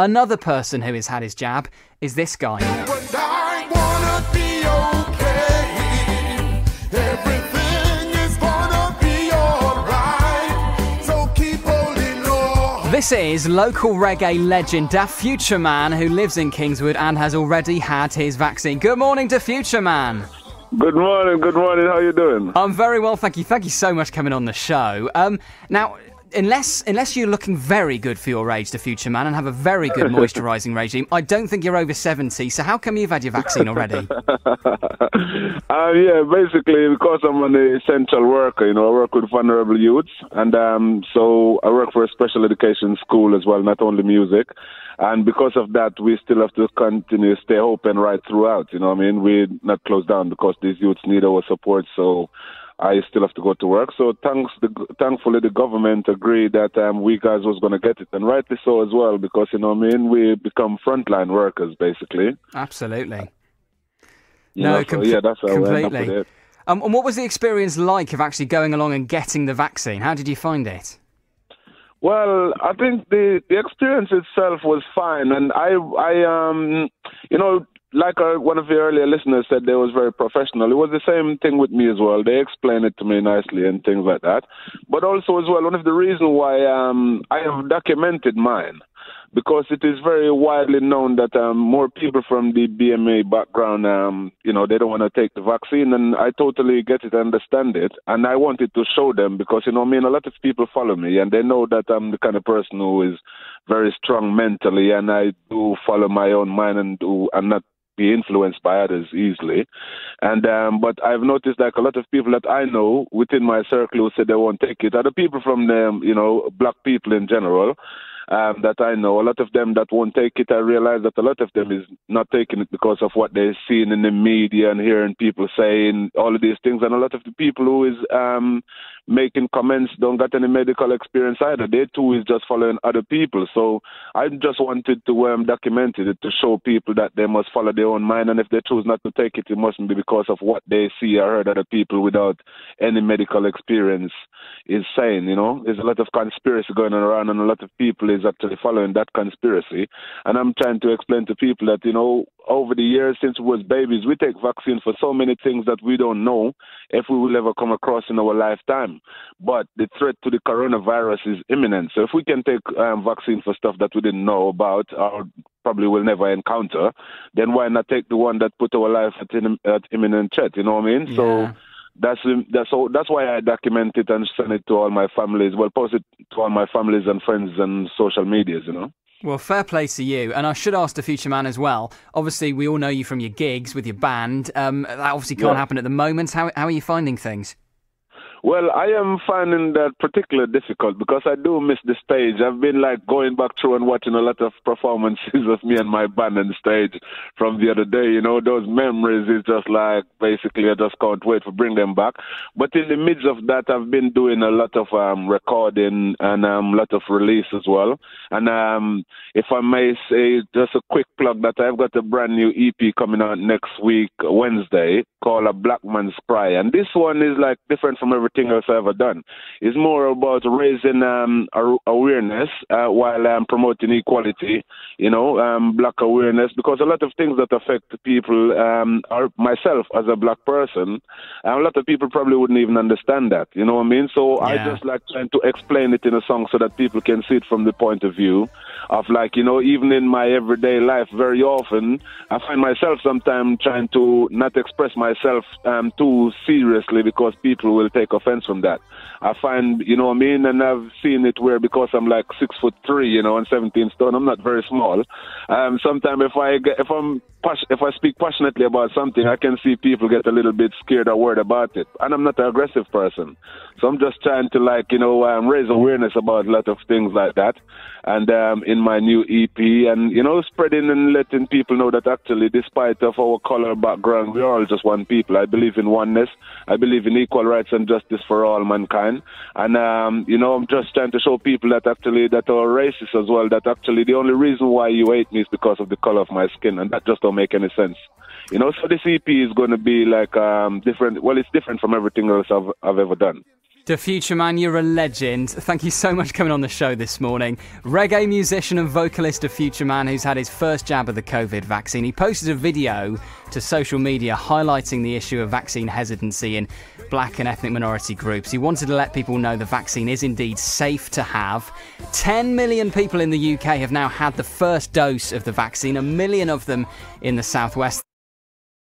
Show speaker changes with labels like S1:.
S1: Another person who has had his jab is this guy.
S2: But I wanna be okay. Everything is gonna be alright. So keep holding on.
S1: This is local reggae legend Da Fuchaman, who lives in Kingswood and has already had his vaccine. Good morning, Da Fuchaman.
S3: Good morning, how you doing?
S1: I'm very well, thank you. Thank you so much for coming on the show. Now, unless you're looking very good for your age, the future man, and have a very good moisturising regime, I don't think you're over 70, so how come you've had your vaccine already?
S3: Yeah, basically because I'm an essential worker, I work with vulnerable youths, and so I work for a special education school as well, not only music. And because of that, we still have to continue to stay open right throughout, We're not closed down because these youths need our support, so I still have to go to work. So thankfully the government agreed that we guys was going to get it, and rightly so as well, because, we become frontline workers, basically.
S1: Absolutely.
S3: That's how I end up
S1: completely.
S3: with it.
S1: And what was the experience like of actually going along and getting the vaccine? How did you find it?
S3: Well, I think the experience itself was fine, and I like one of the earlier listeners said, they was very professional. It was the same thing with me as well. They explained it to me nicely and things like that. But also as well, one of the reasons why I have documented mine, because it is very widely known that more people from the BMA background, they don't want to take the vaccine, and I totally get it, understand it, and I wanted to show them because, a lot of people follow me, and they know that I'm the kind of person who is very strong mentally, and I do follow my own mind and not be influenced by others easily. And but I've noticed like a lot of people that I know within my circle who say they won't take it. Other people from them, black people in general, that I know, a lot of them that won't take it, I realize that a lot of them is not taking it because of what they're seeing in the media and hearing people saying all of these things. And a lot of the people who is making comments don't got any medical experience either. They too is just following other people. So I just wanted to document it to show people that they must follow their own mind, and if they choose not to take it, it mustn't be because of what they see or heard other people without any medical experience is saying. There's a lot of conspiracy going on around, and a lot of people is actually following that conspiracy. And I'm trying to explain to people that, over the years since we was babies, we take vaccine for so many things that we don't know if we will ever come across in our lifetime. But the threat to the coronavirus is imminent. So if we can take vaccine for stuff that we didn't know about or probably will never encounter, then why not take the one that put our life at imminent threat? You know what I mean?
S1: Yeah.
S3: So that's why I document it and send it to all my families. Well, post it to all my families and friends and social medias,
S1: Well, fair play to you. And I should ask the future man as well. Obviously, we all know you from your gigs with your band. That obviously can't happen at the moment. How are you finding things?
S3: Well, I am finding that particularly difficult because I do miss the stage. I've been going back through and watching a lot of performances of me and my band on the stage from the other day. Those memories is just basically I just can't wait to bring them back. But in the midst of that, I've been doing a lot of recording and a lot of release as well. And if I may say just a quick plug that I've got a brand new EP coming out next week, Wednesday, called A Black Man's Cry. And this one is different from everything else I've ever done. It's more about raising awareness while promoting equality, black awareness, because a lot of things that affect people, or myself as a black person, a lot of people probably wouldn't even understand that, you know what I mean? So I just trying to explain it in a song so that people can see it from the point of view of even in my everyday life, very often, I find myself sometimes trying to not express myself too seriously because people will take offense from that. I find, you know what I mean, and I've seen it where because I'm 6'3", and 17 stone, I'm not very small. Sometimes if I speak passionately about something, I can see people get a little bit scared or worried about it. And I'm not an aggressive person. So I'm just trying to raise awareness about a lot of things like that. And in my new EP and, spreading and letting people know that actually, despite of our color background, we're all just one people. I believe in oneness. I believe in equal rights and justice for all mankind. And, I'm just trying to show people that actually that are racist as well, that actually the only reason why you hate me is because of the color of my skin. And that just don't make any sense. So this EP is going to be different. Well, it's different from everything else I've ever done.
S1: The Fuchaman, you're a legend. Thank you so much for coming on the show this morning. Reggae musician and vocalist of Fuchaman, who's had his first jab of the COVID vaccine. He posted a video to social media highlighting the issue of vaccine hesitancy in black and ethnic minority groups. He wanted to let people know the vaccine is indeed safe to have. 10 million people in the UK have now had the first dose of the vaccine, 1 million of them in the southwest.